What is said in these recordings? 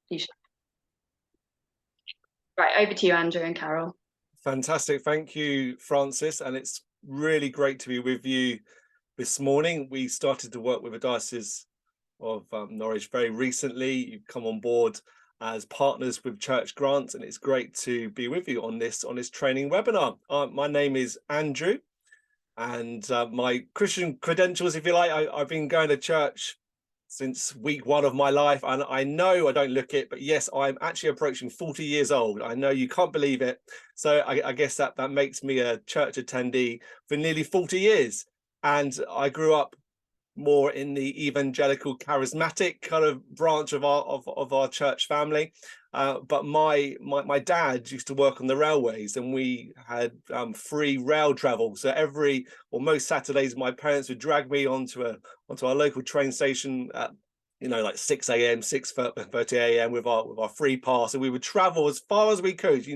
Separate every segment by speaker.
Speaker 1: You should. Right, over to you, Andrew and Carol.
Speaker 2: Fantastic. Thank you, Francis. And it's really great to be with you this morning. We started to work with the Diocese of Norwich very recently. You've come on board as partners with Church Grants, and it's great to be with you on this training webinar. My name is Andrew, and my Christian credentials, if you like, I've been going to church since week one of my life, and I know I don't look it, but yes, I'm actually approaching 40 years old. I know you can't believe it. So I guess that makes me a church attendee for nearly 40 years. And I grew up more in the evangelical charismatic kind of branch of our church family, but my dad used to work on the railways, and we had free rail travel. So most Saturdays my parents would drag me onto our local train station at like 6 a.m, 6:30 a.m with our free pass, and we would travel as far as we could,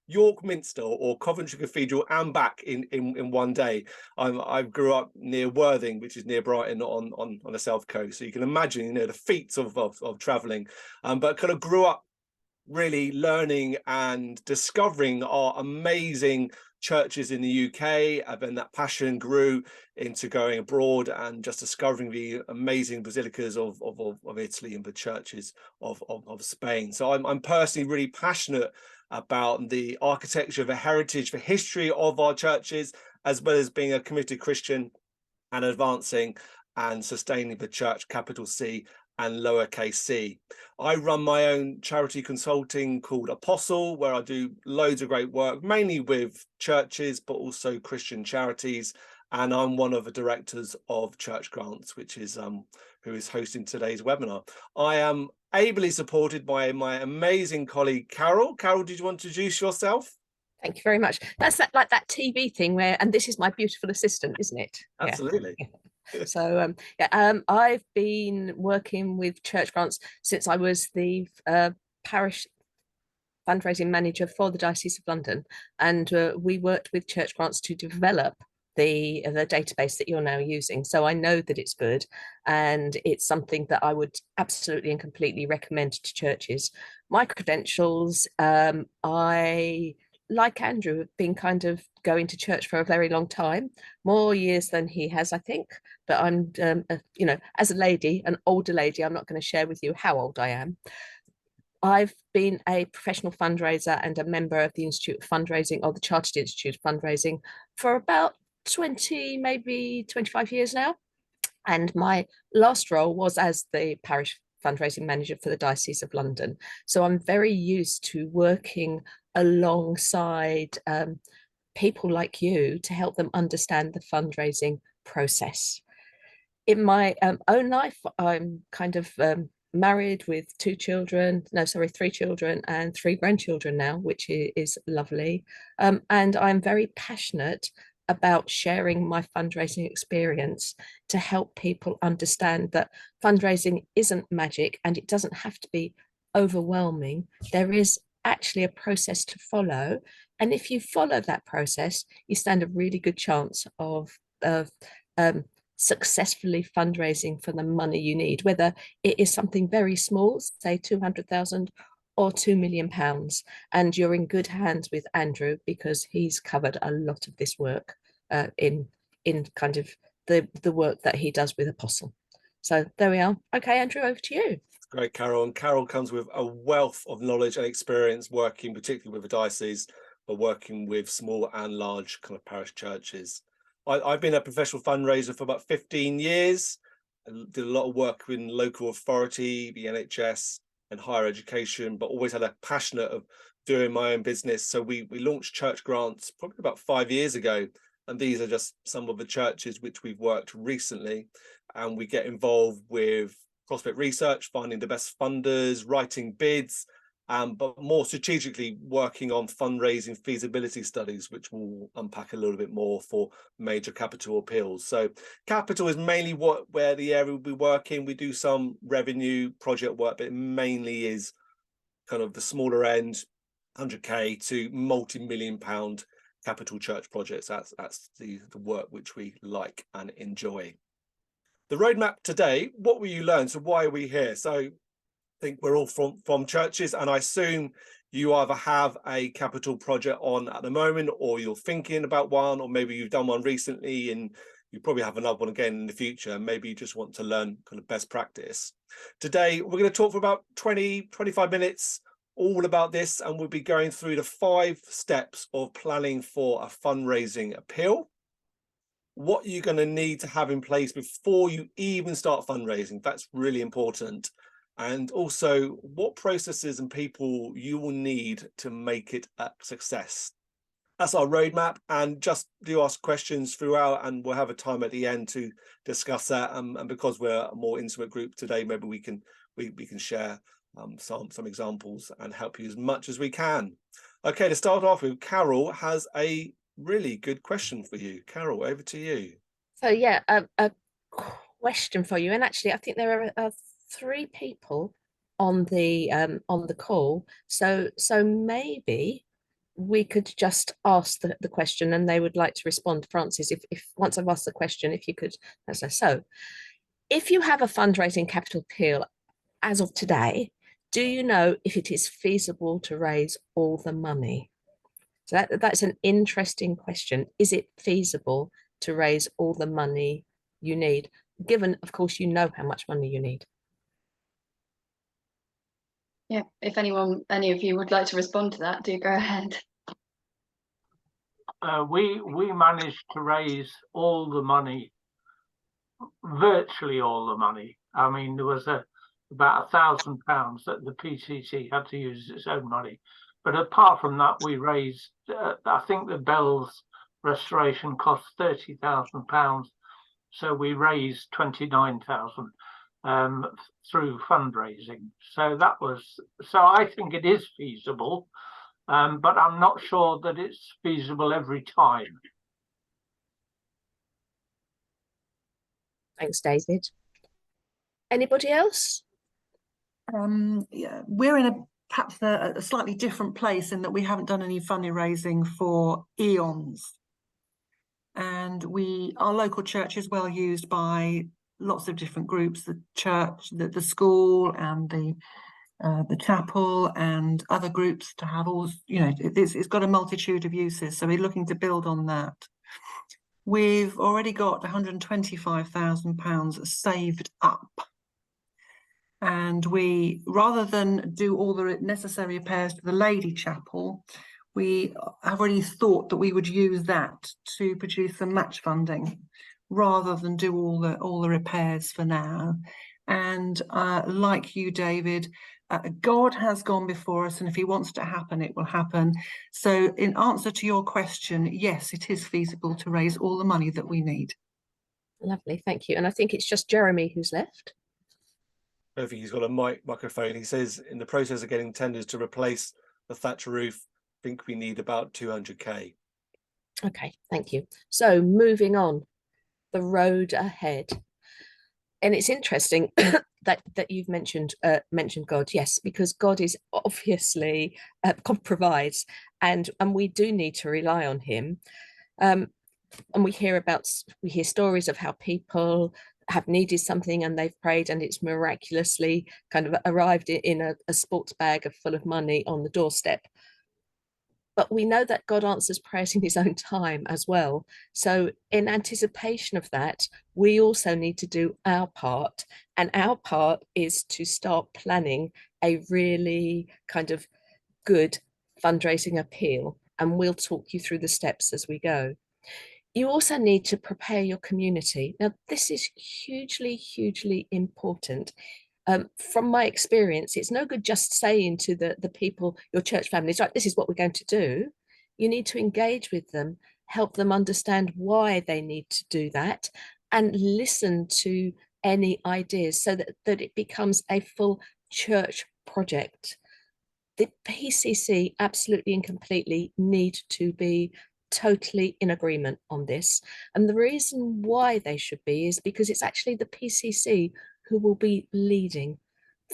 Speaker 2: York Minster or Coventry Cathedral and back in one day. I grew up near Worthing, which is near Brighton on the south coast, so you can imagine the feats of traveling, but kind of grew up really learning and discovering our amazing churches in the UK, and then that passion grew into going abroad and just discovering the amazing basilicas of Italy and the churches of Spain. So I'm personally really passionate about the architecture, the heritage, the history of our churches, as well as being a committed Christian and advancing and sustaining the church, capital C and lowercase c. I run my own charity consulting called Apostle, where I do loads of great work, mainly with churches, but also Christian charities. And I'm one of the directors of Church Grants, which is who is hosting today's webinar. I am ably supported by my amazing colleague, Carol. Carol, did you want to introduce yourself?
Speaker 3: Thank you very much. That's like that TV thing where, and this is my beautiful assistant, isn't it?
Speaker 2: Absolutely.
Speaker 3: Yeah. So I've been working with Church Grants since I was the parish fundraising manager for the Diocese of London, and we worked with Church Grants to develop the database that you're now using. So I know that it's good, and it's something that I would absolutely and completely recommend to churches. My credentials, I, like Andrew, have been kind of going to church for a very long time, more years than he has, I think. But I'm, as a lady, an older lady, I'm not going to share with you how old I am. I've been a professional fundraiser and a member of the Institute of Fundraising, or the Chartered Institute of Fundraising, for about 20, maybe 25 years now. And my last role was as the parish fundraising manager for the Diocese of London. So I'm very used to working alongside people like you to help them understand the fundraising process. In my own life, I'm kind of married with three children and 3 grandchildren now, which is lovely. And I'm very passionate about sharing my fundraising experience to help people understand that fundraising isn't magic and it doesn't have to be overwhelming. There is actually a process to follow. And if you follow that process, you stand a really good chance of successfully fundraising for the money you need, whether it is something very small, say 200,000 or £2 million. And you're in good hands with Andrew, because he's covered a lot of this work in kind of the work that he does with Apostle. So there we are. Okay, Andrew, over to you.
Speaker 2: Great, Carol. And Carol comes with a wealth of knowledge and experience working particularly with the diocese, but working with small and large kind of parish churches. I've been a professional fundraiser for about 15 years. I did a lot of work in local authority, the NHS and higher education, but always had a passion of doing my own business. So we launched Church Grants probably about 5 years ago. And these are just some of the churches which we've worked recently. And we get involved with prospect research, finding the best funders, writing bids, but more strategically working on fundraising feasibility studies, which we'll unpack a little bit more for major capital appeals. So capital is mainly where the area we'll be working. We do some revenue project work, but it mainly is kind of the smaller end, 100k to multi-million pound capital church projects. That's the work which we like and enjoy. The roadmap today, what will you learn? So why are we here? So think we're all from churches, and I assume you either have a capital project on at the moment, or you're thinking about one, or maybe you've done one recently and you probably have another one again in the future. Maybe you just want to learn kind of best practice. Today, we're going to talk for about 20-25 minutes all about this, and we'll be going through the 5 steps of planning for a fundraising appeal. What you're going to need to have in place before you even start fundraising. That's really important. And also what processes and people you will need to make it a success. That's our roadmap, and just do ask questions throughout, and we'll have a time at the end to discuss that. And because we're a more intimate group today, maybe we can share some examples and help you as much as we can. Okay, to start off with, Carol has a really good question for you. Carol, over to you.
Speaker 3: So yeah, a question for you, and actually I think there are 3 people on the call, so maybe we could just ask the question and they would like to respond. Francis, if once I've asked the question, if you could answer. So if you have a fundraising capital appeal as of today, do you know if it is feasible to raise all the money? So that's an interesting question. Is it feasible to raise all the money you need, given, of course, you know how much money you need?
Speaker 1: Yeah, if any of you would like to respond to that, do go ahead.
Speaker 4: We managed to raise all the money, virtually all the money. I mean, there was about £1,000 that the PCC had to use its own money. But apart from that, we raised, I think the bells restoration cost £30,000. So we raised 29,000 through fundraising. So I think it is feasible. But I'm not sure that it's feasible every time.
Speaker 3: Thanks, David. Anybody else?
Speaker 5: Yeah, we're in perhaps a slightly different place in that we haven't done any fundraising for eons. And our local church is well used by lots of different groups, the church, the school, and the chapel and other groups to have all, it's got a multitude of uses. So we're looking to build on that. We've already got £125,000 saved up. And we, rather than do all the necessary repairs to the Lady Chapel, we have already thought that we would use that to produce some match funding rather than do all the repairs for now. And like you, David, God has gone before us, and if he wants to happen, it will happen. So in answer to your question, yes, it is feasible to raise all the money that we need.
Speaker 3: Lovely, thank you. And I think it's just Jeremy who's left.
Speaker 2: I don't think he's got a microphone. He says, in the process of getting tenders to replace the thatch roof, I think we need about 200k.
Speaker 3: Okay, thank you. So moving on, the road ahead. And it's interesting that you've mentioned God, yes, because God is obviously God provides, and we do need to rely on him. And we hear stories of how people have needed something and they've prayed and it's miraculously kind of arrived in a sports bag full of money on the doorstep. But we know that God answers prayers in his own time as well. So in anticipation of that, we also need to do our part. And our part is to start planning a really kind of good fundraising appeal. And we'll talk you through the steps as we go. You also need to prepare your community. Now, this is hugely, hugely important. From my experience, it's no good just saying to the people, your church families, right, this is what we're going to do. You need to engage with them, help them understand why they need to do that, and listen to any ideas so that it becomes a full church project. The PCC absolutely and completely need to be totally in agreement on this. And the reason why they should be is because it's actually the PCC who will be leading.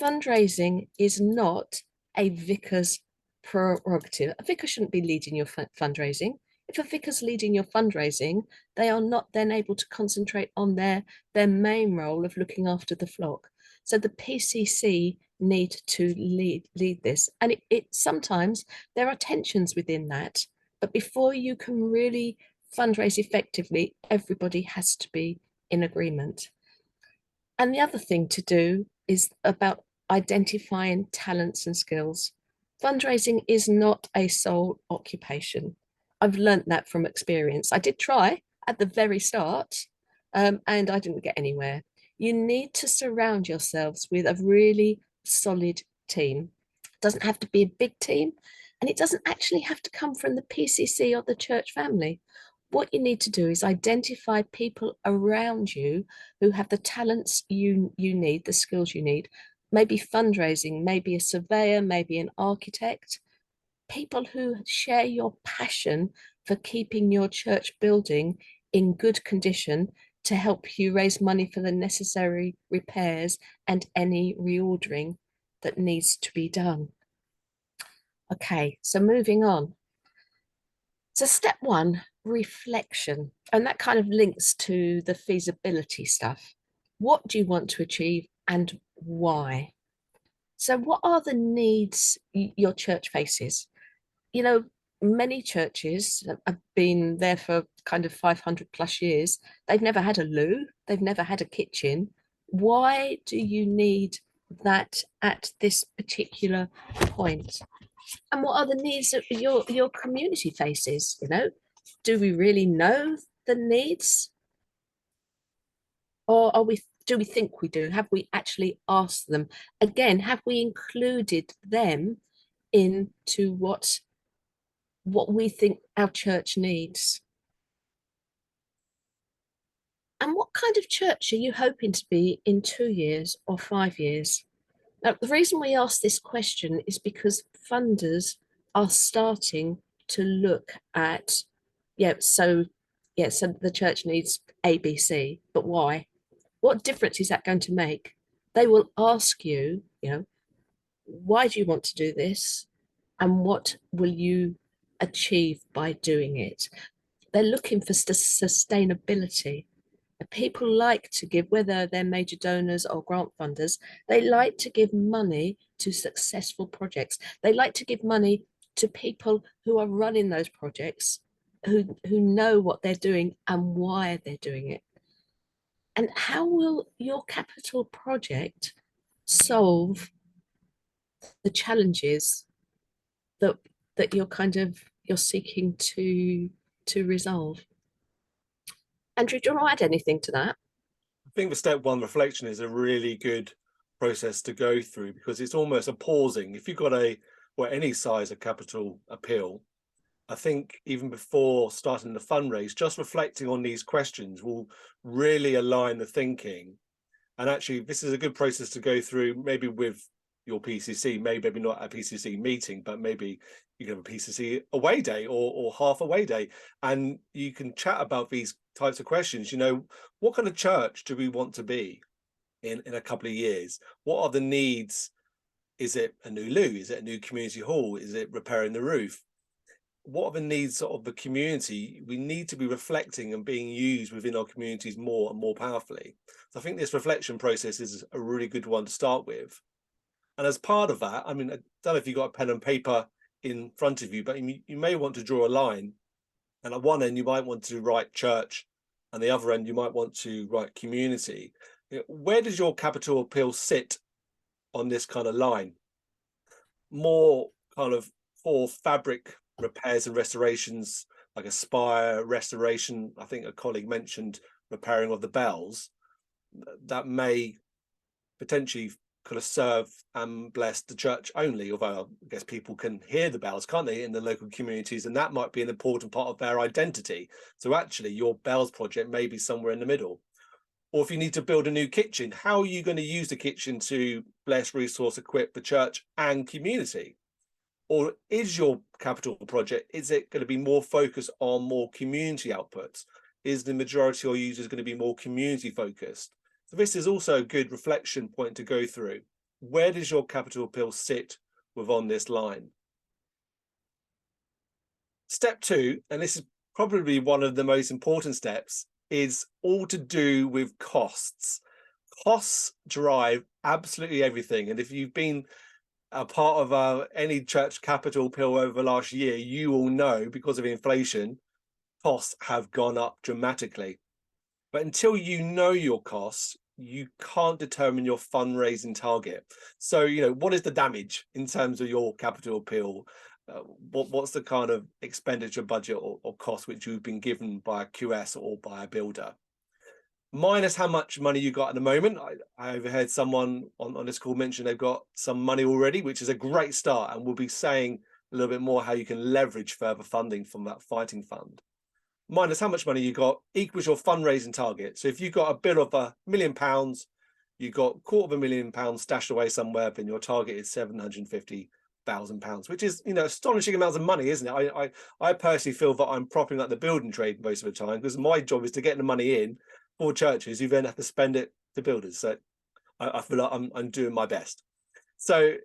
Speaker 3: Fundraising is not a vicar's prerogative. A vicar shouldn't be leading your fundraising. If a vicar's leading your fundraising, they are not then able to concentrate on their main role of looking after the flock. So the PCC need to lead this. And it sometimes there are tensions within that, but before you can really fundraise effectively, everybody has to be in agreement. And the other thing to do is about identifying talents and skills. Fundraising is not a sole occupation. I've learnt that from experience. I did try at the very start, and I didn't get anywhere. You need to surround yourselves with a really solid team. It doesn't have to be a big team, and it doesn't actually have to come from the PCC or the church family. What you need to do is identify people around you who have the talents you need, the skills you need, maybe fundraising, maybe a surveyor, maybe an architect, people who share your passion for keeping your church building in good condition to help you raise money for the necessary repairs and any reordering that needs to be done. Okay, so moving on. So step one, reflection, and that kind of links to the feasibility stuff. What do you want to achieve and why? So what are the needs your church faces? You know, many churches have been there for kind of 500 plus years. They've never had a loo, they've never had a kitchen. Why do you need that at this particular point? And what are the needs that your community faces? You know, do we really know the needs, or do we think we do? Have we actually asked them? Again, have we included them into what we think our church needs? And what kind of church are you hoping to be in 2 years or 5 years? Now, the reason we ask this question is because funders are starting to look at, so the church needs ABC, but why? What difference is that going to make? They will ask you, why do you want to do this? And what will you achieve by doing it? They're looking for sustainability. People like to give, whether they're major donors or grant funders, they like to give money to successful projects. They like to give money to people who are running those projects, who know what they're doing and why they're doing it. And how will your capital project solve the challenges that you're seeking to resolve? Andrew, do you want to add anything to that?
Speaker 2: I think the step one, reflection, is a really good process to go through, because it's almost a pausing. If you've got any size of capital appeal, I think even before starting the fundraise, just reflecting on these questions will really align the thinking. And actually, this is a good process to go through, maybe with your PCC, maybe not a PCC meeting, but maybe you can have a PCC away day or half away day, and you can chat about these types of questions. What kind of church do we want to be in a couple of years? What are the needs? Is it a new loo? Is it a new community hall? Is it repairing the roof? What are the needs of the community? We need to be reflecting and being used within our communities more and more powerfully. So I think this reflection process is a really good one to start with. And as part of that, I mean, I don't know if you've got a pen and paper in front of you, but you may want to draw a line. And at one end, you might want to write church, and the other end, you might want to write community. Where does your capital appeal sit on this kind of line? More kind of for fabric repairs and restorations, like a spire restoration. I think a colleague mentioned repairing of the bells. That may potentially kind of serve and bless the church only, although I guess people can hear the bells, can't they, in the local communities, and that might be an important part of their identity. So actually your bells project may be somewhere in the middle. Or if you need to build a new kitchen, how are you going to use the kitchen to bless, resource, equip the church and community? Or is your capital project, is it going to be more focused on more community outputs? Is the majority of users going to be more community focused? So this is also a good reflection point to go through. Where does your capital appeal sit within this line? Step two, and this is probably one of the most important steps, is all to do with costs. Costs drive absolutely everything. And if you've been a part of any church capital pill over the last year, you will know, because of inflation, costs have gone up dramatically. But until you know your costs, you can't determine your fundraising target. So, you know, what is the damage in terms of your capital appeal? What's the kind of expenditure budget or cost which you've been given by a QS or by a builder? Minus how much money you got at the moment. I overheard someone on this call mention they've got some money already, which is a great start, and we'll be saying a little bit more how you can leverage further funding from that fighting fund. Minus how much money you got equals your fundraising target. So if you got a bill of £1 million, you got £250,000 stashed away somewhere, then your target is £750,000, which is, you know, astonishing amounts of money, isn't it? I personally feel that I'm propping up the building trade most of the time, because my job is to get the money in for churches who then have to spend it to builders. So I feel like I'm doing my best. So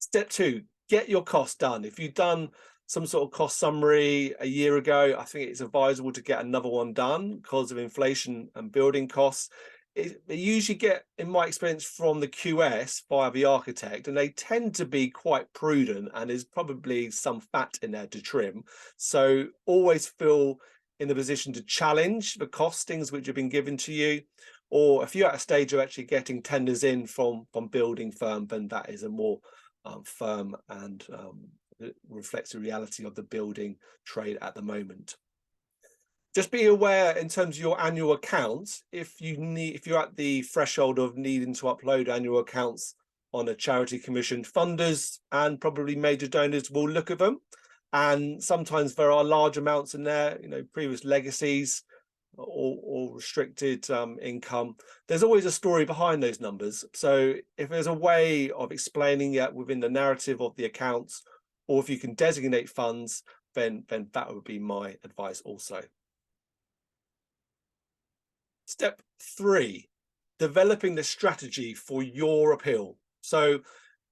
Speaker 2: step 2, get your costs done. If you've done some sort of cost summary a year ago, I think it's advisable to get another one done because of inflation and building costs. They usually get, in my experience, from the QS via the architect, and they tend to be quite prudent, and there's probably some fat in there to trim. So always feel in the position to challenge the costings which have been given to you, or if you're at a stage of actually getting tenders in from building firm, then that is a more firm and it reflects the reality of the building trade at the moment. Just be aware in terms of your annual accounts, if you're at the threshold of needing to upload annual accounts on a charity commission, funders and probably major donors will look at them. And sometimes there are large amounts in there, you know, previous legacies or restricted income. There's always a story behind those numbers. So if there's a way of explaining it within the narrative of the accounts, or if you can designate funds, then that would be my advice also. Step 3, developing the strategy for your appeal. So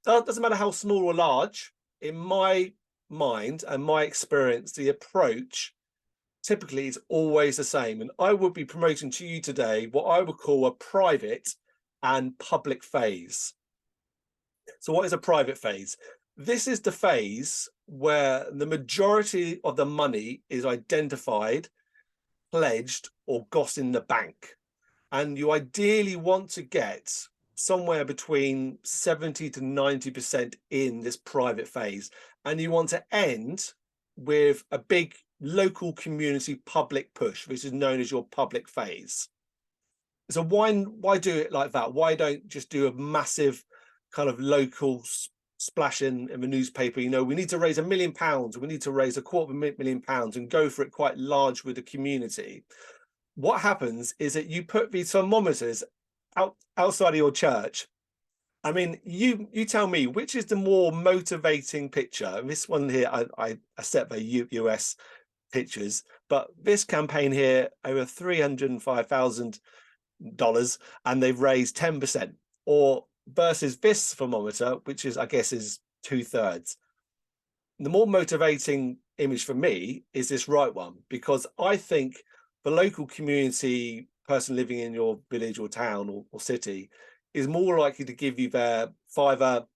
Speaker 2: that doesn't matter how small or large. In my mind and my experience, the approach typically is always the same. And I would be promoting to you today what I would call a private and public phase. So what is a private phase? This is the phase where the majority of the money is identified, pledged, or got in the bank. And you ideally want to get somewhere between 70 to 90% in this private phase. And you want to end with a big local community public push, which is known as your public phase. So why do it like that? Why don't just do a massive kind of local splash in the newspaper? You know, we need to raise £1 million, we need to raise £250,000 and go for it quite large with the community. What happens is that you put these thermometers outside of your church. I mean, you tell me, which is the more motivating picture? This one here, I set the US pictures, but this campaign here, over $305,000, and they've raised 10%, or versus this thermometer, which is, I guess, is 2/3. The more motivating image for me is this right one, because I think the local community person living in your village or town or city is more likely to give you their £5,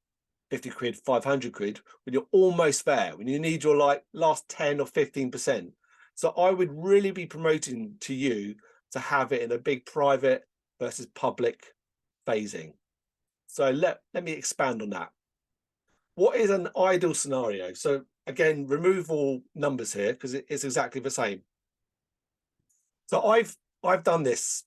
Speaker 2: 50 quid, 500 quid when you're almost there, when you need your like last 10 or 15%. So I would really be promoting to you to have it in a big private versus public phasing. So let me expand on that. What is an ideal scenario? So again, remove all numbers here because it's exactly the same. So I've done this,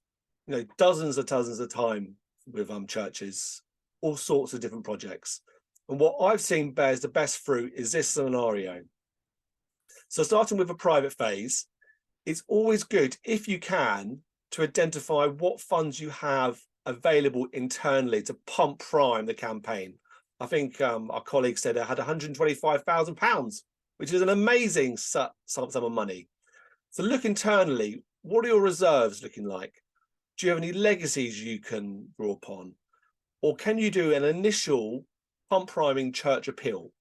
Speaker 2: you know, dozens of time with churches, all sorts of different projects. And what I've seen bears the best fruit is this scenario. So starting with a private phase, it's always good, if you can, to identify what funds you have available internally to pump prime the campaign. I think our colleague said I had £125,000, which is an amazing sum of money. So look internally, what are your reserves looking like? Do you have any legacies you can draw upon? Or can you do an initial pump priming church appeal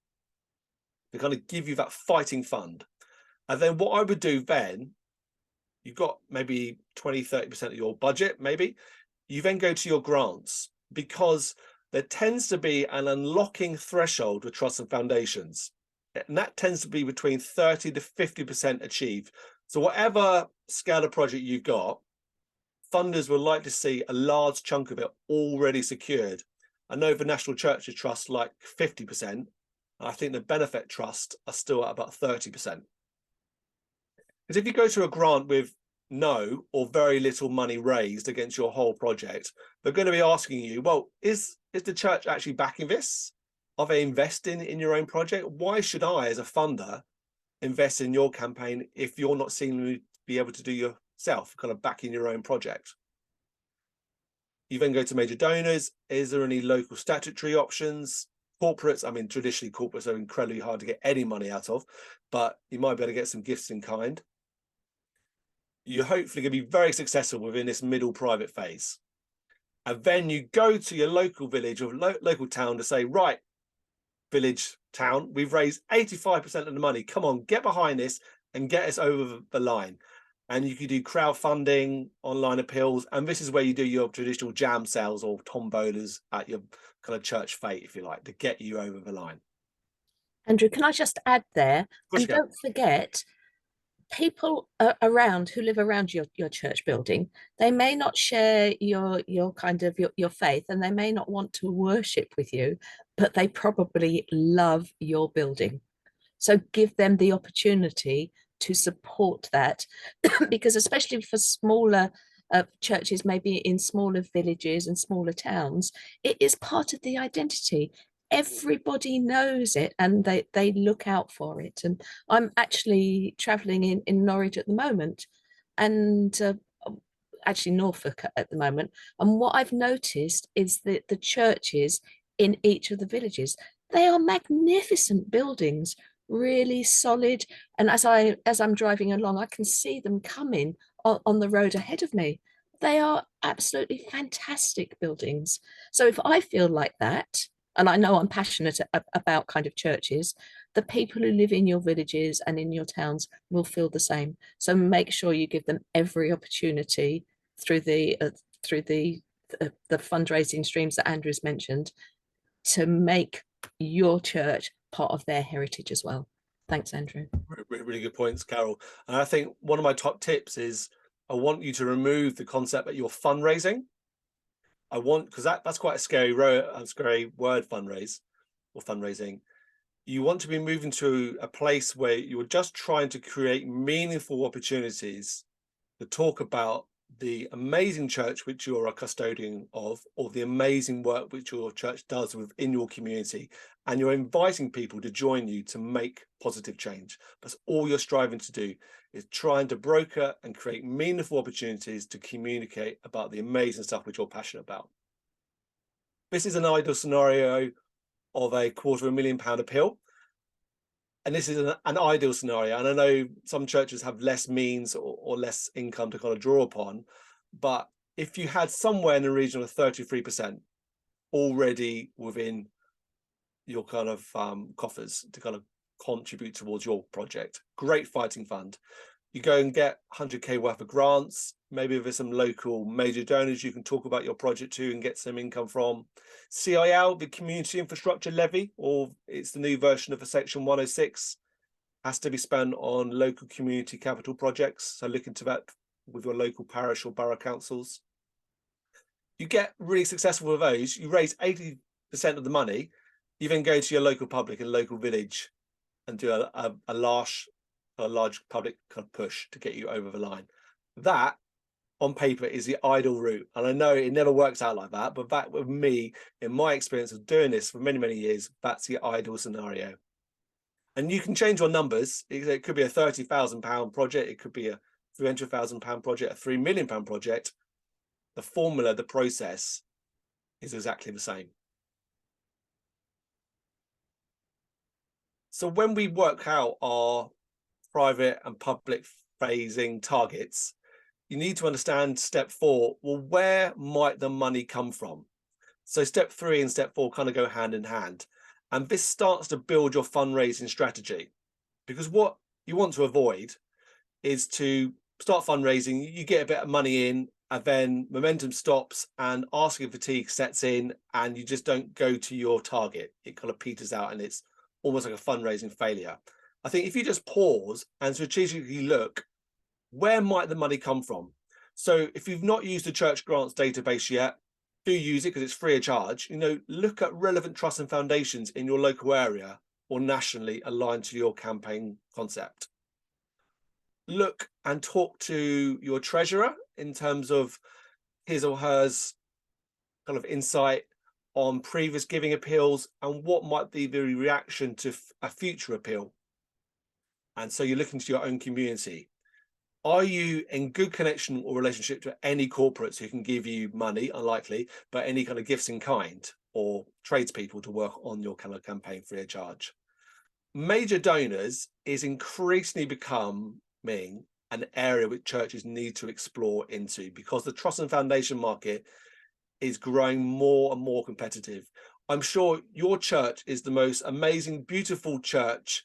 Speaker 2: to kind of give you that fighting fund? And then what I would do then, you've got maybe 20, 30% of your budget, maybe. you then go to your grants, because there tends to be an unlocking threshold with trusts and foundations. And that tends to be between 30 to 50% achieved. So whatever scale of project you've got, funders would like to see a large chunk of it already secured. I know the National Churches Trust like 50%. And I think the Benefit Trust are still at about 30%. Because if you go to a grant with no or very little money raised against your whole project, they're going to be asking you, well, is the church actually backing this? Are they investing in your own project? Why should I, as a funder, invest in your campaign if you're not seeming to be able to do yourself, kind of backing your own project? You then go to major donors. Is there any local statutory options? Corporates, I mean, traditionally corporates are incredibly hard to get any money out of, but you might be able to get some gifts in kind. You're hopefully going to be very successful within this middle private phase. And then you go to your local village or local town to say, right, village, town, we've raised 85% of the money. Come on, get behind this and get us over the line. And you can do crowdfunding, online appeals, and this is where you do your traditional jam sales or tombolas at your kind of church fete, if you like, to get you over the line.
Speaker 3: Andrew, can I just add there? And don't forget, people around who live around your church building, they may not share your kind of your faith, and they may not want to worship with you, but they probably love your building. So give them the opportunity to support that, because especially for smaller churches, maybe in smaller villages and smaller towns, it is part of the identity. Everybody knows it and they look out for it. And I'm actually traveling in Norwich at the moment, and actually Norfolk at the moment. And what I've noticed is that the churches in each of the villages, they are magnificent buildings, really solid. And as I'm driving along, I can see them coming on the road ahead of me. They are absolutely fantastic buildings. So if I feel like that, and I know I'm passionate about kind of churches, the people who live in your villages and in your towns will feel the same. So make sure you give them every opportunity through the fundraising streams that Andrew's mentioned, to make your church part of their heritage as well. Thanks, Andrew.
Speaker 2: Really good points, Carol. And I think one of my top tips is I want you to remove the concept that you're fundraising. Because that's quite a scary word, fundraising. You want to be moving to a place where you're just trying to create meaningful opportunities to talk about the amazing church which you're a custodian of, or the amazing work which your church does within your community, and you're inviting people to join you to make positive change. That's all you're striving to do, is trying to broker and create meaningful opportunities to communicate about the amazing stuff which you're passionate about. This is an ideal scenario of a £250,000 appeal. And this is an ideal scenario. And I know some churches have less means or less income to kind of draw upon. But if you had somewhere in the region of 33% already within your kind of coffers to kind of contribute towards your project, great fighting fund. You go and get 100k worth of grants. Maybe there's some local major donors you can talk about your project to and get some income from. CIL, the Community Infrastructure Levy, or it's the new version of a Section 106, has to be spent on local community capital projects. So look into that with your local parish or borough councils. You get really successful with those. You raise 80% of the money. You then go to your local public and local village and do a large public kind of push to get you over the line. That, on paper, is the ideal route. And I know it never works out like that, but that, with me, in my experience of doing this for many, many years, that's the ideal scenario. And you can change your numbers. It could be a £30,000 project. It could be a £300,000 project, a £3 million project. The formula, the process is exactly the same. So when we work out our private and public phasing targets, you need to understand step 4. Well, where might the money come from? So step 3 and step 4 kind of go hand in hand. And this starts to build your fundraising strategy, because what you want to avoid is to start fundraising, you get a bit of money in, and then momentum stops and asking fatigue sets in, and you just don't go to your target. It kind of peters out, and it's almost like a fundraising failure. I think if you just pause and strategically look, where might the money come from? So if you've not used the church grants database yet, do use it because it's free of charge. You know, look at relevant trusts and foundations in your local area or nationally aligned to your campaign concept. Look and talk to your treasurer in terms of his or hers kind of insight on previous giving appeals and what might be the reaction to a future appeal. And so you're looking to your own community. Are you in good connection or relationship to any corporates who can give you money? Unlikely, but any kind of gifts in kind or tradespeople to work on your kind of campaign free of charge. Major donors is increasingly becoming an area which churches need to explore into, because the trust and foundation market is growing more and more competitive. I'm sure your church is the most amazing, beautiful church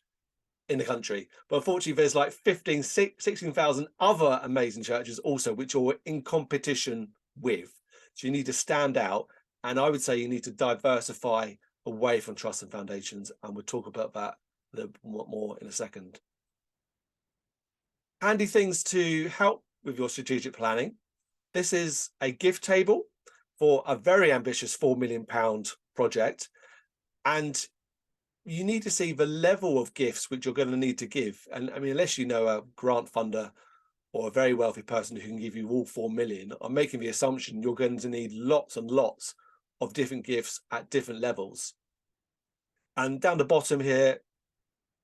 Speaker 2: in the country, but unfortunately there's like 16,000 other amazing churches also which are in competition with. So you need to stand out, and I would say you need to diversify away from trusts and foundations, and we'll talk about that a little more in a second. Handy things to help with your strategic planning. This is a gift table for a very ambitious £4 million project, and you need to see the level of gifts which you're going to need to give. And I mean, unless you know a grant funder or a very wealthy person who can give you all 4 million, I'm making the assumption you're going to need lots and lots of different gifts at different levels. And down the bottom here,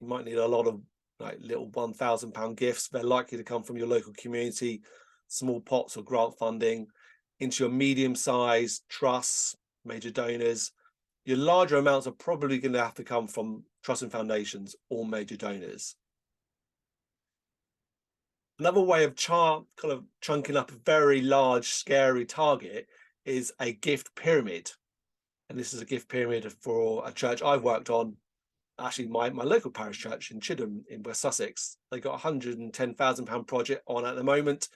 Speaker 2: you might need a lot of like little £1,000 gifts. They're likely to come from your local community, small pots or grant funding, into your medium-sized trusts, major donors. Your larger amounts are probably going to have to come from trusts and foundations or major donors. Another way of kind of chunking up a very large, scary target is a gift pyramid. And this is a gift pyramid for a church I've worked on. Actually, my local parish church in Chidham in West Sussex. They got a £110,000 project on at the moment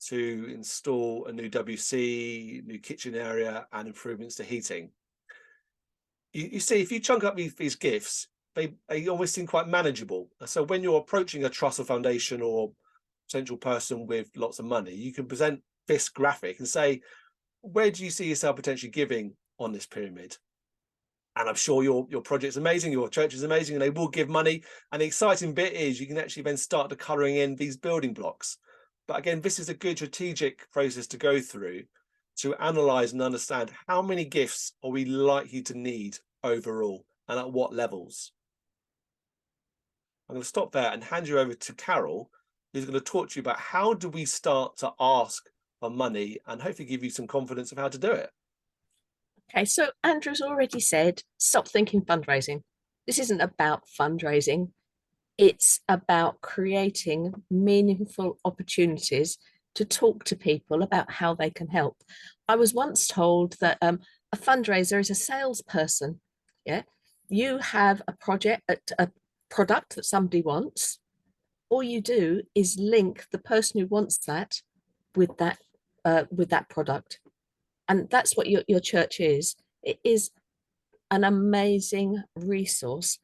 Speaker 2: to install a new WC, new kitchen area, and improvements to heating. You see, if you chunk up these gifts, they always seem quite manageable. So when you're approaching a trust or foundation or potential person with lots of money, you can present this graphic and say, where do you see yourself potentially giving on this pyramid? And I'm sure your project's amazing, your church is amazing, and they will give money. And the exciting bit is you can actually then start to colouring in these building blocks. But again, this is a good strategic process to go through to analyse and understand how many gifts are we likely to need overall and at what levels. I'm going to stop there and hand you over to Carol, who's going to talk to you about how do we start to ask for money and hopefully give you some confidence of how to do it.
Speaker 3: Okay, so Andrew's already said, stop thinking fundraising. This isn't about fundraising. It's about creating meaningful opportunities to talk to people about how they can help. I was once told that a fundraiser is a salesperson. Yeah, you have a product that somebody wants. All you do is link the person who wants that with that product. And that's what your church is. It is an amazing resource.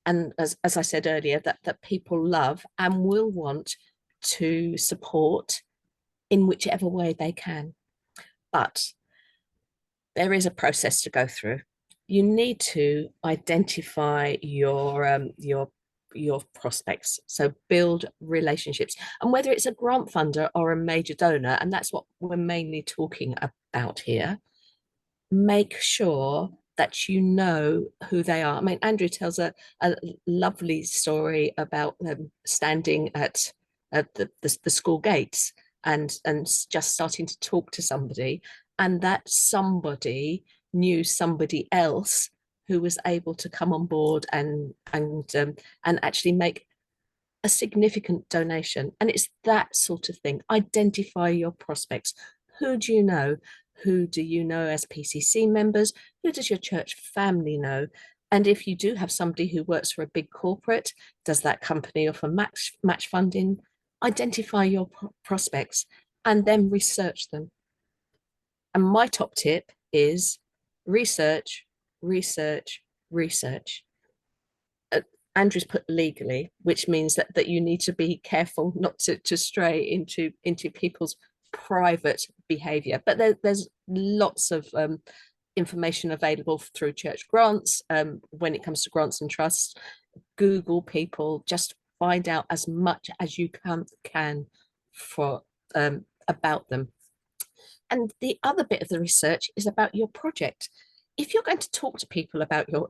Speaker 3: And as I said earlier, that people love and will want to support in whichever way they can. But there is a process to go through. You need to identify your prospects, so build relationships, and whether it's a grant funder or a major donor, and that's what we're mainly talking about here, make sure that you know who they are. I mean, Andrew tells a lovely story about standing at the school gates and just starting to talk to somebody, and that somebody knew somebody else who was able to come on board and actually make a significant donation. And it's that sort of thing. Identify your prospects. Who do you know? Who do you know as PCC members? Who does your church family know? And if you do have somebody who works for a big corporate, does that company offer match funding? Identify your prospects and then research them. And my top tip is research, research, research. Andrew's put legally, which means that you need to be careful not to stray into people's private behaviour. But there's lots of information available through church grants. When it comes to grants and trusts, Google people, just find out as much as you can for about them. And the other bit of the research is about your project. If you're going to talk to people about your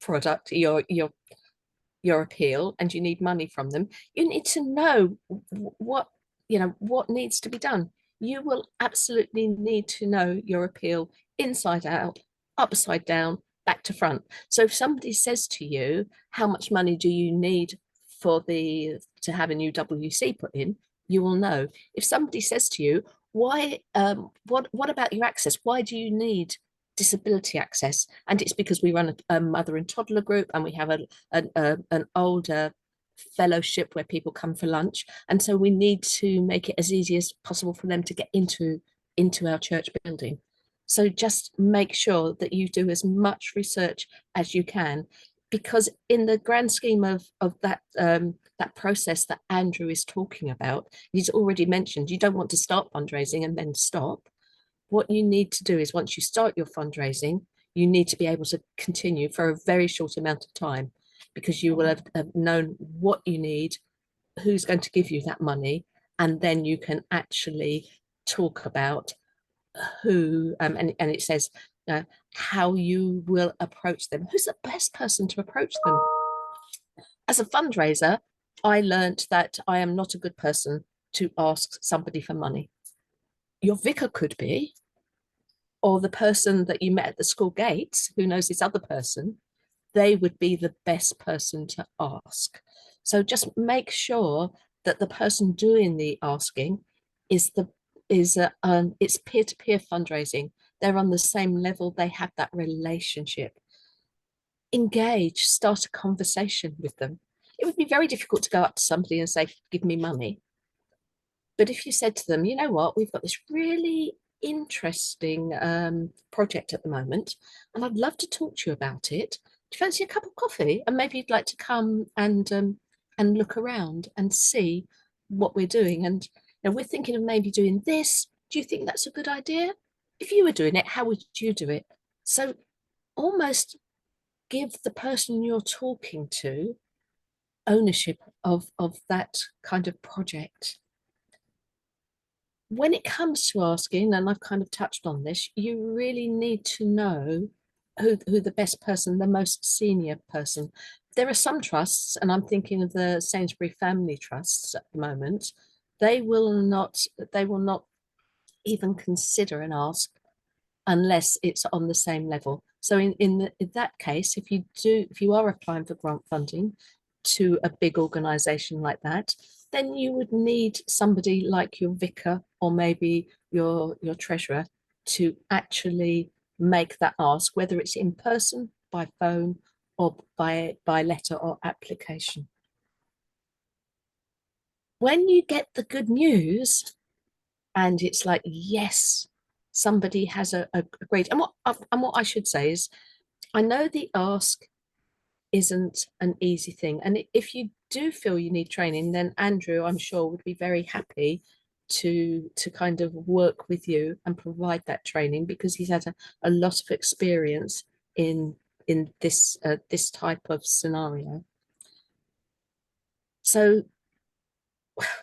Speaker 3: product, your appeal, and you need money from them, you need to know what needs to be done. You will absolutely need to know your appeal inside out, upside down, back to front. So if somebody says to you, how much money do you need to have a new WC put in, you will know. If somebody says to you, why what about your access? Why do you need disability access? And it's because we run a mother and toddler group, and we have an older fellowship where people come for lunch, and so we need to make it as easy as possible for them to get into our church building. So just make sure that you do as much research as you can, because in the grand scheme of that that process that Andrew is talking about, he's already mentioned you don't want to start fundraising and then stop. What you need to do is, once you start your fundraising, you need to be able to continue for a very short amount of time, because you will have known what you need, who's going to give you that money, and then you can actually talk about who, and it says how you will approach them. Who's the best person to approach them? As a fundraiser, I learned that I am not a good person to ask somebody for money. Your vicar could be, or the person that you met at the school gates who knows this other person, they would be the best person to ask. So just make sure that the person doing the asking is it's peer-to-peer fundraising. They're on the same level, they have that relationship. Engage, start a conversation with them. It would be very difficult to go up to somebody and say, give me money. But if you said to them, you know what, we've got this really interesting project at the moment, and I'd love to talk to you about it. Do you fancy a cup of coffee? And maybe you'd like to come and look around and see what we're doing. And we're thinking of maybe doing this. Do you think that's a good idea? If you were doing it, how would you do it? So almost give the person you're talking to ownership of that kind of project. When it comes to asking, and I've kind of touched on this, you really need to know who the best person, the most senior person. There are some trusts, and I'm thinking of the Sainsbury Family Trusts at the moment, they will not even consider an ask unless it's on the same level. So in that case, if you are applying for grant funding to a big organisation like that, then you would need somebody like your vicar or maybe your treasurer to actually make that ask, whether it's in person, by phone, or by letter or application. When you get the good news and it's like, yes, somebody has a great, and what I should say is, I know the ask isn't an easy thing, and if you do feel you need training, then Andrew, I'm sure, would be very happy to kind of work with you and provide that training, because he's had a lot of experience in this this type of scenario. So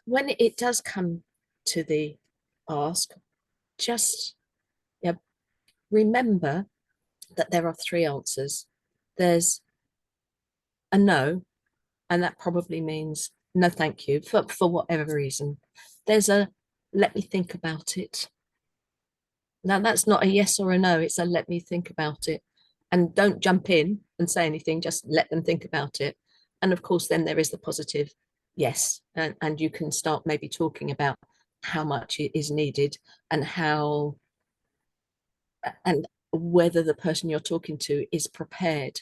Speaker 3: when it does come to the ask, just remember that there are three answers. There's a no, and that probably means no thank you for whatever reason. There's a let me think about it. Now that's not a yes or a no, it's a let me think about it. And don't jump in and say anything, just let them think about it. And of course then there is the positive yes, and you can start maybe talking about how much is needed and how, and whether the person you're talking to is prepared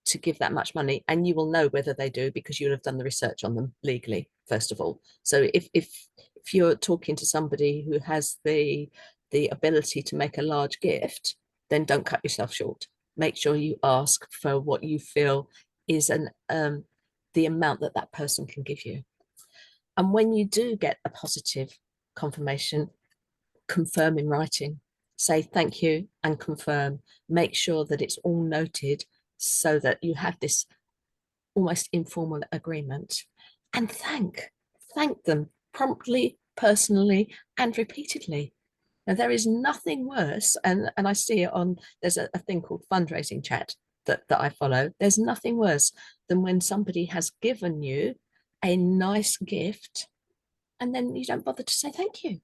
Speaker 3: to give that much money, and you will know whether they do because you'll have done the research on them legally, first of all. So if you're talking to somebody who has the the ability to make a large gift, then don't cut yourself short. Make sure you ask for what you feel is the amount that that person can give you. And when you do get a positive confirmation, confirm in writing. Say thank you and confirm. Make sure that it's all noted so that you have this almost informal agreement. And thank them promptly, personally, and repeatedly. Now, there is nothing worse, and I see it on, there's a thing called fundraising chat that I follow. There's nothing worse than when somebody has given you a nice gift and then you don't bother to say thank you.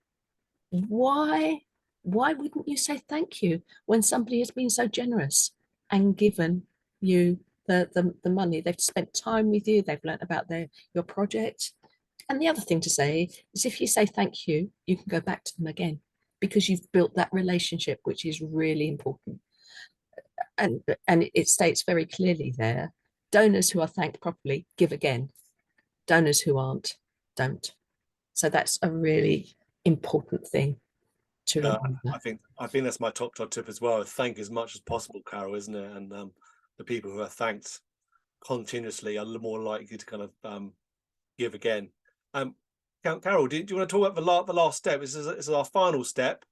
Speaker 3: Why wouldn't you say thank you when somebody has been so generous and given you the money? They've spent time with you, they've learned about your project. And the other thing to say is, if you say thank you, you can go back to them again, because you've built that relationship, which is really important. And it states very clearly there, donors who are thanked properly give again. Donors who aren't, don't. So that's a really important thing to remember.
Speaker 2: I think that's my top tip as well. Thank as much as possible, Carol, isn't it? And the people who are thanked continuously are more likely to kind of give again. Carol, do you want to talk about the last step? This is our final step.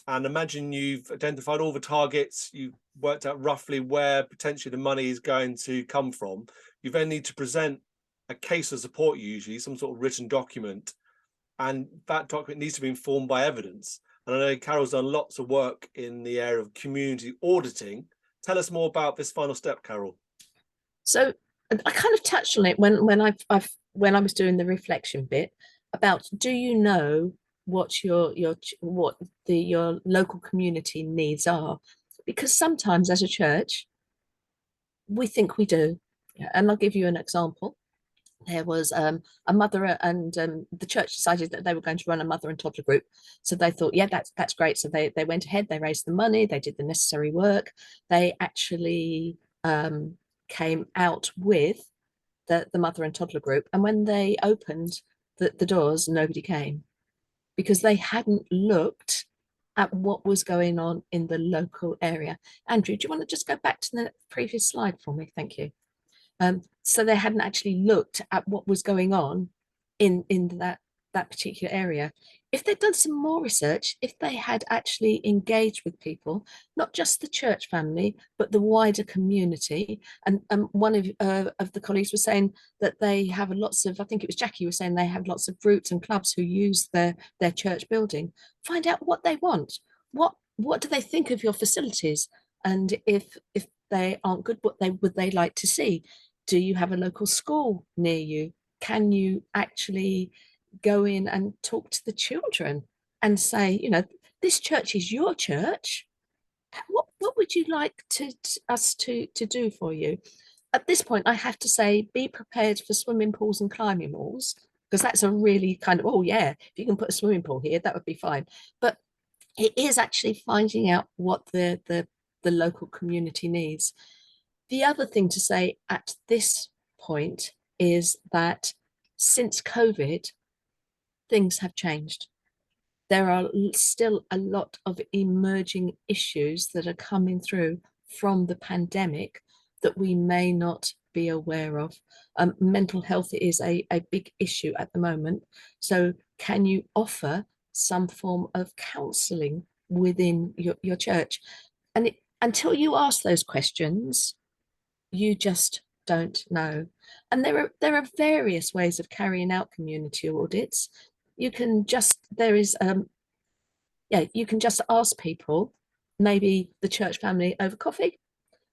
Speaker 2: And imagine you've identified all the targets, you've worked out roughly where potentially the money is going to come from. You then need to present a case of support, usually some sort of written document, and that document needs to be informed by evidence. And I know Carol's done lots of work in the area of community auditing. Tell us more about this final step, Carol.
Speaker 3: So I kind of touched on it when I was doing the reflection bit about, do you know what your local community needs are? Because sometimes as a church, we think we do. And I'll give you an example. There was a mother and the church decided that they were going to run a mother and toddler group. So they thought, yeah, that's great. So they went ahead, they raised the money, they did the necessary work. They actually came out with the mother and toddler group. And when they opened the doors, nobody came, because they hadn't looked at what was going on in the local area. Andrew, do you want to just go back to the previous slide for me? Thank you. So they hadn't actually looked at what was going on in that particular area. If they'd done some more research, if they had actually engaged with people, not just the church family, but the wider community, and one of the colleagues was saying that they have lots of, I think it was Jackie was saying, they have lots of groups and clubs who use their church building. Find out what they want. What do they think of your facilities? And if they aren't good, what would they like to see? Do you have a local school near you? Can you actually go in and talk to the children and say, you know, this church is your church. What would you like us to do for you? At this point, I have to say, be prepared for swimming pools and climbing walls, because that's a really kind of, oh yeah, if you can put a swimming pool here, that would be fine. But it is actually finding out what the local community needs. The other thing to say at this point is that since COVID, things have changed. There are still a lot of emerging issues that are coming through from the pandemic that we may not be aware of. Mental health is a big issue at the moment. So can you offer some form of counselling within your church? And until you ask those questions, you just don't know. And there are various ways of carrying out community audits. You can just, you can just ask people, maybe the church family over coffee.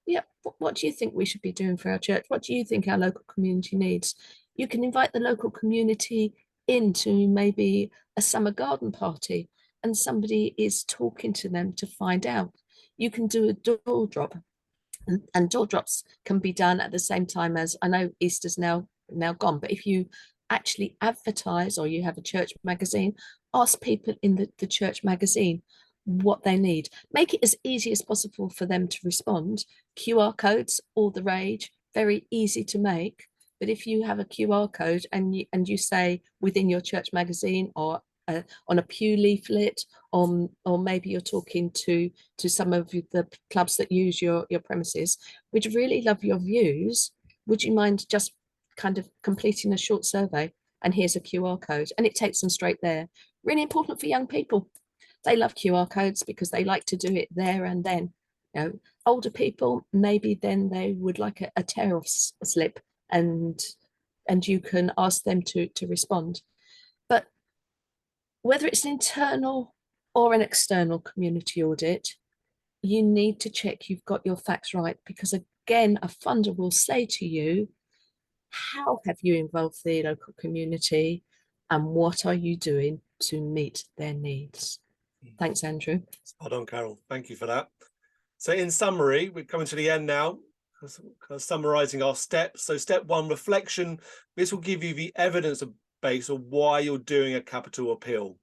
Speaker 3: Yeah, what do you think we should be doing for our church? What do you think our local community needs? You can invite the local community into maybe a summer garden party, and somebody is talking to them to find out. You can do a door drop, and door drops can be done at the same time as, I know Easter's now gone, but if you actually advertise or you have a church magazine, ask people in the church magazine what they need. Make it as easy as possible for them to respond. QR codes, all the rage, very easy to make. But if you have a QR code and you say within your church magazine or on a pew leaflet, or maybe you're talking to some of the clubs that use your premises. We'd really love your views. Would you mind just kind of completing a short survey? And here's a QR code, and it takes them straight there. Really important for young people. They love QR codes because they like to do it there and then. You know, older people, maybe then they would like a tear off slip, and you can ask them to respond. But whether it's an internal or an external community audit, you need to check you've got your facts right, because again, a funder will say to you, how have you involved the local community and what are you doing to meet their needs? Thanks, Andrew.
Speaker 2: Spot on, Carol. Thank you for that. So in summary, we're coming to the end now, summarizing our steps. So step 1, reflection. This will give you the evidence base of why you're doing a capital appeal.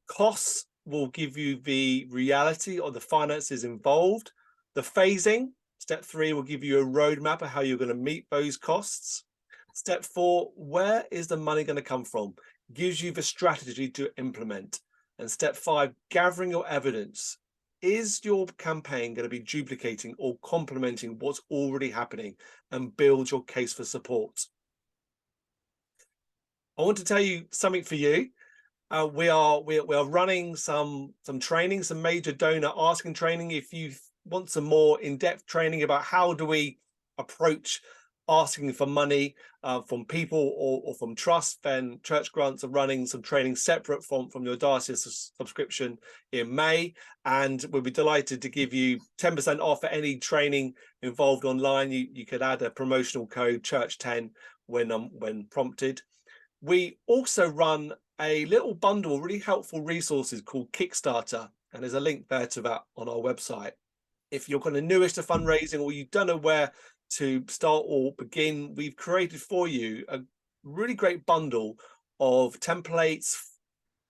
Speaker 2: Costs will give you the reality of the finances involved. The phasing, step 3, will give you a roadmap of how you're going to meet those costs. Step 4, where is the money going to come from? Gives you the strategy to implement. And step 5, gathering your evidence. Is your campaign going to be duplicating or complementing what's already happening, and build your case for support? I want to tell you something for you. We are running some training, some major donor asking training. If you want some more in-depth training about how do we approach asking for money from people or from trust, then Church Grants are running some training separate from your diocese subscription in May, and we'll be delighted to give you 10% off for any training involved online. You could add a promotional code Church10 when prompted. We also run a little bundle of really helpful resources called Kickstarter, and there's a link there to that on our website. If you're kind of newish to fundraising or you don't know where to start or begin, we've created for you a really great bundle of templates,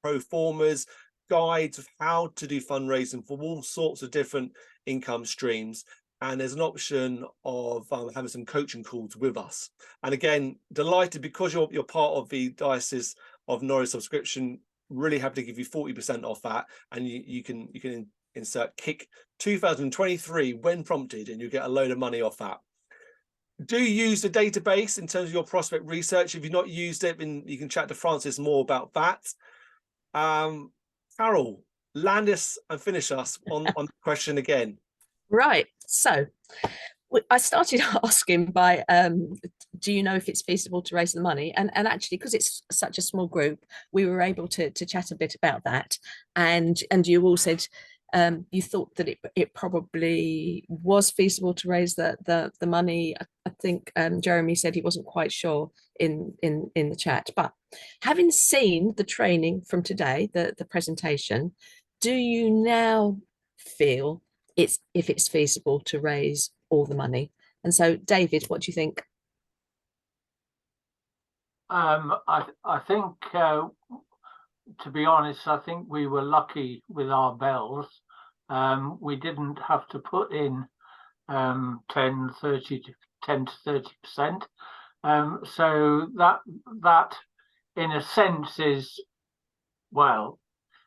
Speaker 2: pro formas, guides of how to do fundraising for all sorts of different income streams. And there's an option of having some coaching calls with us. And again, delighted because you're part of the Diocese of Norwich subscription, really happy to give you 40% off that, and you can insert KICK 2023 when prompted, and you get a load of money off that. Do use the database in terms of your prospect research. If you've not used it, then you can chat to Francis more about that. Carol, land us and finish us on the question again.
Speaker 3: Right. So I started asking by, do you know if it's feasible to raise the money? And actually, because it's such a small group, we were able to chat a bit about that. And you all said you thought that it probably was feasible to raise the money. I think Jeremy said he wasn't quite sure in the chat. But having seen the training from today, the presentation, do you now feel if it's feasible to raise all the money? And so, David, what do you think?
Speaker 4: I think, to be honest, I think we were lucky with our bells. We didn't have to put in 10 to 30%. So that in a sense is, well,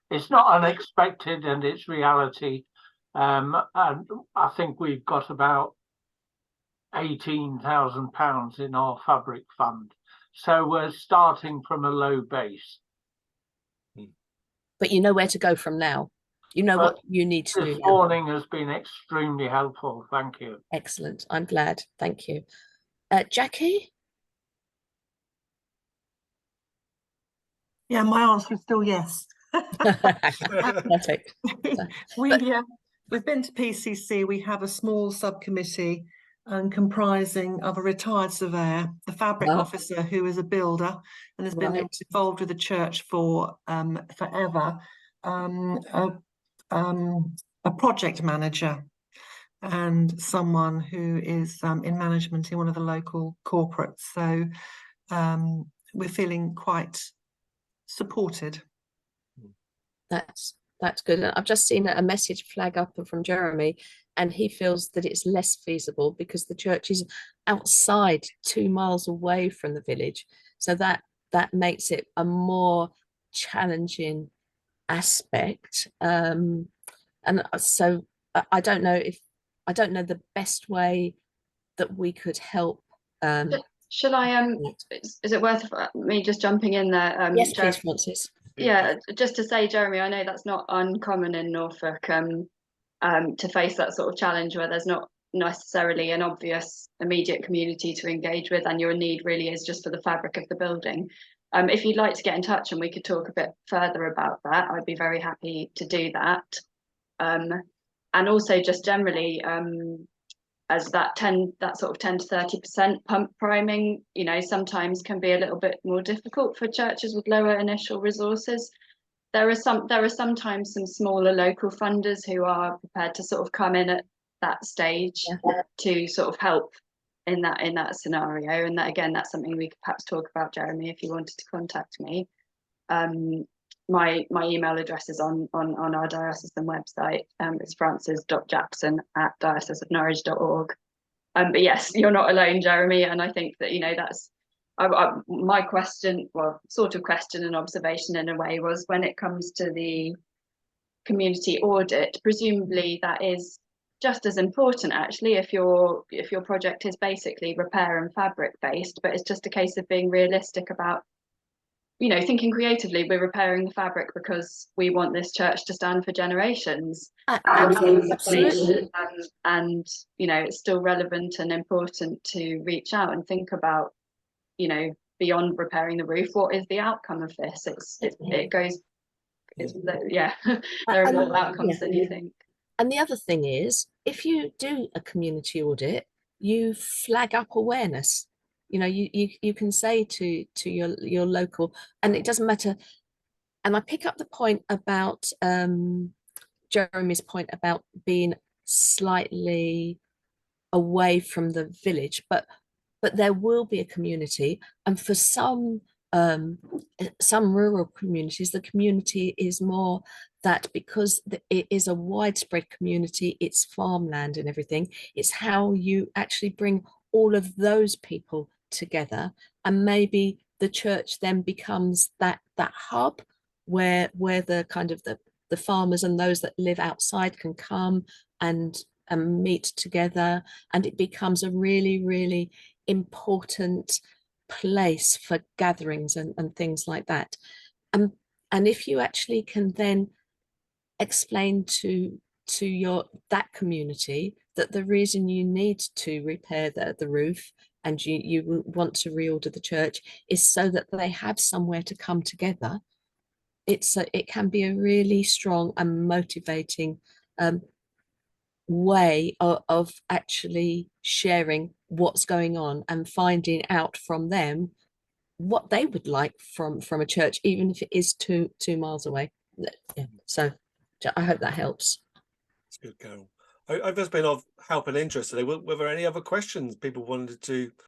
Speaker 4: it's not unexpected and it's reality. And I think we've got about £18,000 in our fabric fund. So we're starting from a low base.
Speaker 3: But you know where to go from now. You know what you need to do.
Speaker 4: This morning has been extremely helpful. Thank you.
Speaker 3: Excellent. I'm glad. Thank you. Jackie?
Speaker 5: Yeah, my answer is still yes.
Speaker 3: Perfect.
Speaker 5: We've been to PCC. We have a small subcommittee comprising of a retired surveyor, the fabric officer who is a builder and has been involved with the church for forever, a project manager, and someone who is in management in one of the local corporates. So we're feeling quite supported.
Speaker 3: That's good. I've just seen a message flag up from Jeremy, and he feels that it's less feasible because the church is outside 2 miles away from the village. So that makes it a more challenging aspect. And so I don't know the best way that we could help.
Speaker 1: Shall I, is it worth me just jumping in there?
Speaker 3: Yes, please, Francis.
Speaker 1: Yeah, just to say, Jeremy, I know that's not uncommon in Norfolk, to face that sort of challenge where there's not necessarily an obvious immediate community to engage with, and your need really is just for the fabric of the building. If you'd like to get in touch and we could talk a bit further about that, I'd be very happy to do that. And also just generally, as that sort of 10 to 30% pump priming, you know, sometimes can be a little bit more difficult for churches with lower initial resources. There are sometimes some smaller local funders who are prepared to sort of come in at that stage to sort of help in that scenario. And that, again, that's something we could perhaps talk about, Jeremy, if you wanted to contact me. My email address is on our diocesan website. It's francis.jackson@dioceseofnorwich.org. But yes, you're not alone, Jeremy, and I think that, you know, that's my question, well, sort of question and observation in a way, was when it comes to the community audit, presumably that is just as important, actually, if your project is basically repair and fabric based, but it's just a case of being realistic about, you know, thinking creatively. We're repairing the fabric because we want this church to stand for generations.
Speaker 3: Absolutely.
Speaker 1: And you know, it's still relevant and important to reach out and think about, you know, beyond repairing the roof, what is the outcome of this? Yeah, there are more outcomes than you think.
Speaker 3: And the other thing is, if you do a community audit, you flag up awareness. You know, you can say to your local, and it doesn't matter. And I pick up the point about Jeremy's point about being slightly away from the village, but there will be a community, and for some rural communities, the community is more that, because it is a widespread community, it's farmland and everything, it's how you actually bring all of those people together, and maybe the church then becomes that hub where the kind of the farmers and those that live outside can come and meet together, and it becomes a really, really important place for gatherings and things like that. And if you actually can then explain to that community that the reason you need to repair the roof and you want to reorder the church is so that they have somewhere to come together, it can be a really strong and motivating way of actually sharing what's going on and finding out from them what they would like from a church, even if it is 2 miles away. Yeah. So I hope that helps.
Speaker 2: It's good, Carol. I've just been of help and interest today. Were there any other questions people wanted to